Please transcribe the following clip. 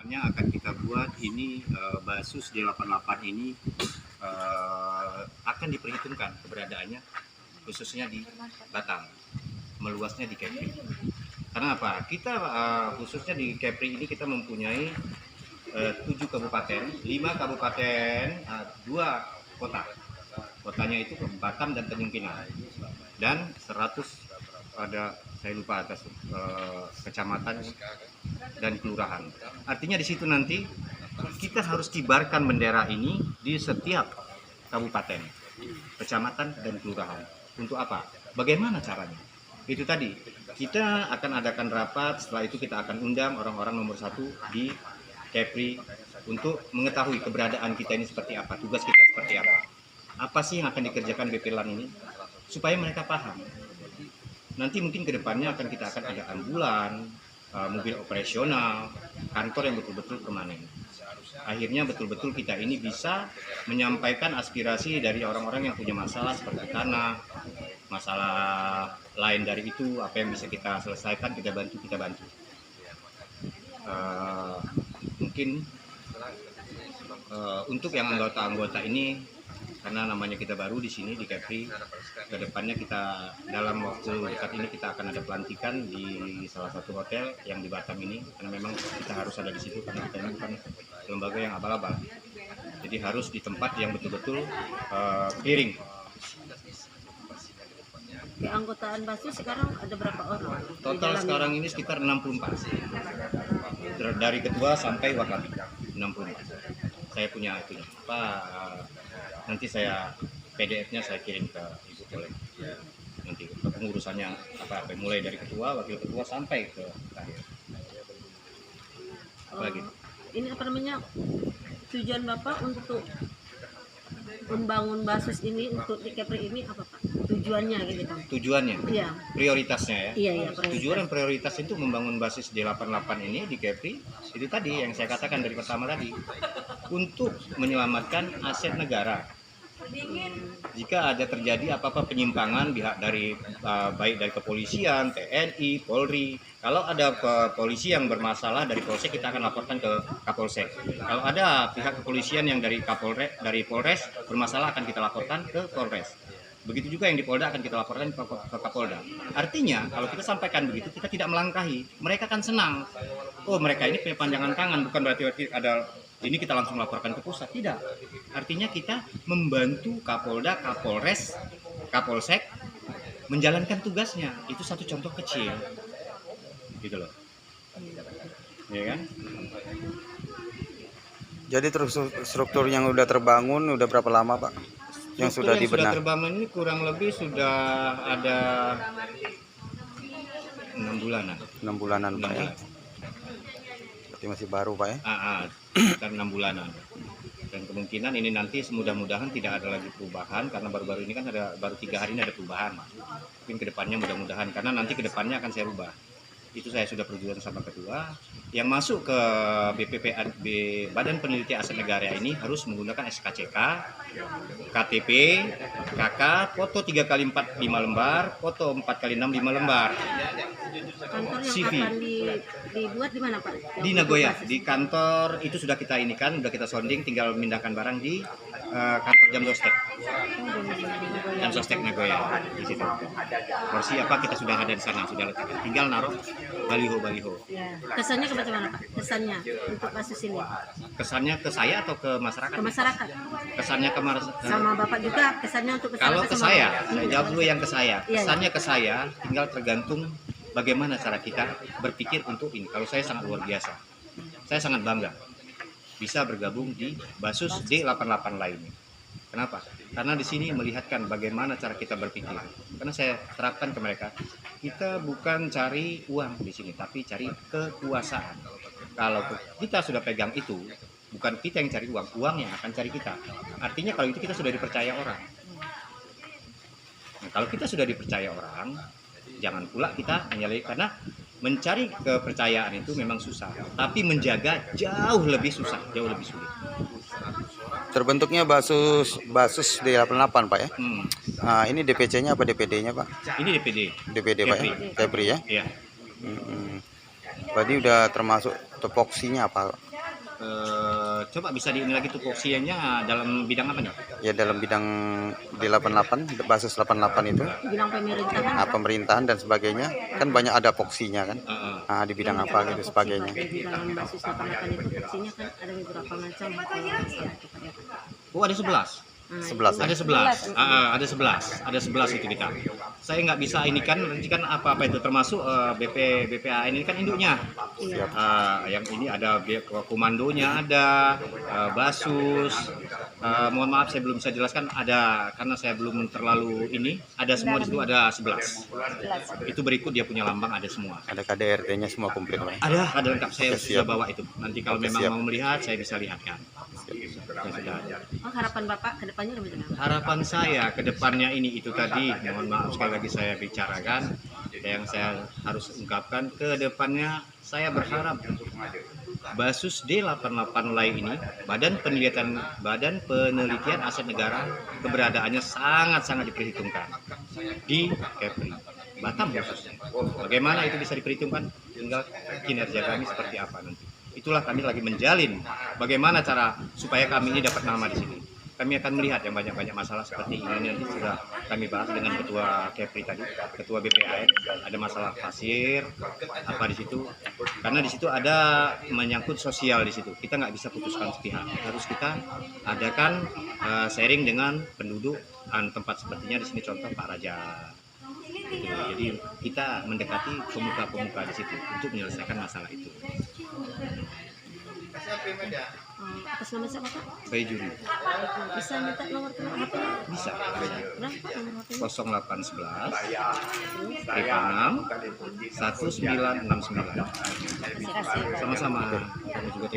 kedepannya akan kita buat ini Basus D88 ini akan diperhitungkan keberadaannya khususnya di Batam, meluasnya di Kepri. Karena apa? Kita khususnya di Kepri ini kita mempunyai 7 kabupaten, 5 kabupaten, 2 kota. Kotanya itu Batam dan Tanjung Pinang. Dan 100 ada, saya lupa atas kecamatan dan kelurahan. Artinya di situ nanti kita harus kibarkan bendera ini di setiap kabupaten, kecamatan dan kelurahan. Untuk apa? Bagaimana caranya? Itu tadi, kita akan adakan rapat, setelah itu kita akan undang orang-orang nomor 1 di Kepri untuk mengetahui keberadaan kita ini seperti apa, tugas kita seperti apa sih yang akan dikerjakan BP LAN ini, supaya mereka paham. Nanti mungkin kedepannya kita akan ada ambulan, mobil operasional, kantor yang betul-betul permanen. Akhirnya betul-betul kita ini bisa menyampaikan aspirasi dari orang-orang yang punya masalah seperti tanah, masalah lain dari itu, apa yang bisa kita selesaikan, kita bantu. Mungkin untuk yang anggota-anggota ini, karena namanya kita baru di sini di Kepri, kedepannya kita dalam waktu dekat ini kita akan ada pelantikan di salah satu hotel yang di Batam ini, karena memang kita harus ada di situ karena kita ini bukan lembaga yang abal-abal, jadi harus di tempat yang betul-betul clearing. Di anggotaan Basus sekarang ada berapa orang? Total sekarang ini sekitar 64, dari ketua sampai wakil 64. Saya punya itu nanti saya PDF-nya saya kirim ke Ibu Kolek. Nanti pengurusannya apa mulai dari ketua, wakil ketua sampai ke akhir. Apalagi? Ini apa namanya, tujuan Bapak untuk membangun Basus ini untuk di Kepri ini apa Pak? Tujuannya gitu kan? Tujuannya? Iya. Prioritasnya ya? Iya. Tujuan dan prioritas itu membangun basis D88 ini di Kepri, itu tadi yang saya katakan dari pertama tadi, untuk menyelamatkan aset negara. Jika ada terjadi apa-apa penyimpangan baik dari kepolisian, TNI, Polri, kalau ada polisi yang bermasalah dari Polsek, kita akan laporkan ke Kapolsek. Kalau ada pihak kepolisian yang dari Polres bermasalah, akan kita laporkan ke Polres. Begitu juga yang di Polda akan kita laporkan ke Kapolda. Artinya kalau kita sampaikan begitu, kita tidak melangkahi, mereka akan senang. Oh, mereka ini punya panjangan tangan, bukan berarti ada ini kita langsung laporkan ke pusat, tidak. Artinya kita membantu Kapolda, Kapolres, Kapolsek menjalankan tugasnya. Itu satu contoh kecil, gitu loh, ya kan? Jadi struktur yang udah terbangun udah berapa lama Pak? Yang sudah dibenahi? Sudah terbangun ini kurang lebih sudah ada 6 bulanan. 6 bulanan Pak ya? Berarti masih baru Pak ya? Sekitar 6 bulanan. Dan kemungkinan ini nanti mudah-mudahan tidak ada lagi perubahan, karena baru-baru ini kan baru 3 hari ini ada perubahan. Mungkin kedepannya mudah-mudahan, karena nanti kedepannya akan saya rubah. Itu saya sudah perjuangan sama ketua. Yang masuk ke Badan Peneliti Aset Negara ini harus menggunakan SKCK, KTP, KK, foto 3x4 5 lembar, foto 4x6 5 lembar. Kantor yang CV. akan dibuat di mana Pak? Di Nagoya, di kantor itu sudah kita inikan, sudah kita sounding, tinggal memindahkan barang di kantor Jamsostek. Jamsostek Nagoya di situ. Porsi apa kita sudah ada di sana, sudah letakkan. Tinggal naruh baliho. Ya. Kesannya ke mana Pak? Kesannya untuk Basus ini? Kesannya ke saya atau ke masyarakat? Ke masyarakat. Kesannya ke masyarakat. Sama Bapak juga kesannya untuk masyarakat. Kalau ke saya jawab dulu yang ke saya. Iya. Kesannya ke saya tinggal tergantung bagaimana cara kita berpikir untuk ini. Kalau saya sangat luar biasa. Saya sangat bangga bisa bergabung di Basus D88 lainnya. Kenapa? Karena di sini melihatkan bagaimana cara kita berpikir. Karena saya terapkan ke mereka, kita bukan cari uang di sini, tapi cari kekuasaan. Kalau kita sudah pegang itu, bukan kita yang cari uang, uang yang akan cari kita. Artinya kalau itu kita sudah dipercaya orang. Nah, kalau kita sudah dipercaya orang, jangan pula kita menyalahi, karena mencari kepercayaan itu memang susah, tapi menjaga jauh lebih susah, jauh lebih sulit. Terbentuknya Basus D88 Pak ya? Nah, ini DPC-nya apa DPD-nya Pak? Ini DPD Pak ya? Kepri ya? Iya. Berarti udah termasuk topoksinya apa? Coba bisa di ini lagi tupoksinya dalam bidang apa nih? Ya dalam bidang di 88, Basus 88 itu, Bidang pemerintahan. pemerintahan dan sebagainya. Kan banyak ada voksinya kan. Heeh. Di bidang apa gitu sebagainya. Di dalam Basus 88 itu fungsinya kan ada beberapa macam. Oh, ada 11. 11 ya? Ada 11. Ada 11 itu kita. Saya nggak bisa ini kan nanti kan apa-apa itu termasuk BPA ini kan induknya. Iya. Yang ini ada komandonya ada Basus. Mohon maaf saya belum bisa jelaskan ada karena saya belum terlalu ini. Ada semua di situ ada 11. Itu berikut dia punya lambang ada semua. Ada KDRT-nya semua komplit Pak. Ada lengkap saya Oke, sudah siap. bawa itu. Nanti kalau Oke, memang siap. mau melihat saya bisa lihatkan. Yang sudah ada. Oh, harapan Bapak ke depannya bagaimana? Harapan saya ke depannya ini itu tadi, mohon maaf sekali lagi saya bicarakan, yang saya harus ungkapkan ke depannya saya berharap Basus D88 Lay ini, Badan Penelitian Aset Negara, keberadaannya sangat-sangat diperhitungkan di Kepri Batam khususnya. Bagaimana itu bisa diperhitungkan? Tinggal kinerja kami seperti apa nanti. Itulah kami lagi menjalin bagaimana cara supaya kami ini dapat nama di sini. Kami akan melihat yang banyak-banyak masalah seperti ini nanti sudah kami bahas dengan ketua Kepri tadi, ketua BPAN, ada masalah pasir apa di situ, karena di situ ada menyangkut sosial di situ. Kita nggak bisa putuskan sepihak, harus kita adakan sharing dengan penduduk tempat sepertinya di sini contoh Pak Raja. Gitu. Jadi kita mendekati pemuka-pemuka di situ untuk menyelesaikan masalah itu. Atas nama siapa Pak? Bayi juri Bisa minta nomor HP-nya? bisa Berapa nomor HP-nya? 0811 56 1969. Kasih. Sama-sama. Kami juga